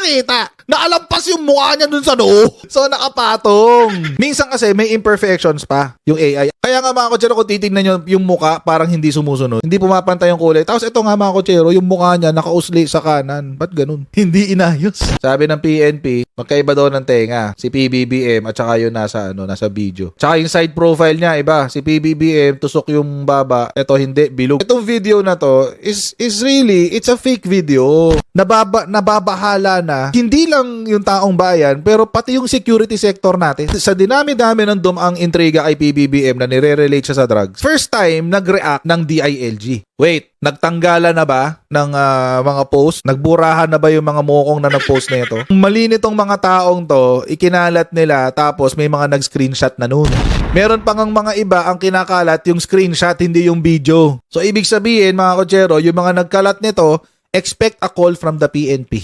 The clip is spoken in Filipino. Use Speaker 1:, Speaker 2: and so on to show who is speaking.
Speaker 1: makita. Nakalampas yung mukha niya dun sa noo. So, nakapatong. Minsan kasi may imperfections pa yung AI. Kaya nga mga kotsero, kung titignan nyo yung mukha, parang hindi sumusunod. Hindi pumapantay yung kulay. Tapos ito nga mga kotsero, yung mukha niya nakausli sa kanan. Ba't ganun? Hindi inayos. Sabi ng PNP, magkaiba daw ng tenga. Si PBBM at saka yun nasa video. Tsaka yung side profile niya, iba. Si PBBM, tusok yung baba. Ito hindi, bilog. Itong video na to is really, it's a fake video. Nababahala na. Hindi lang yung taong bayan, pero pati yung security sector natin. Sa dinami-dami ng dumang intriga kay PBBM na nire-relate siya sa drugs, first time nag-react ng DILG. Wait, nagtanggala na ba ng mga post? Nagburahan na ba yung mga mukong na nag-post na ito? Mali nitong mga taong to, ikinalat nila tapos may mga nag-screenshot na nun. Meron pang ang mga iba ang kinakalat yung screenshot, hindi yung video. So ibig sabihin mga kotsero, yung mga nagkalat nito, expect a call from the PNP.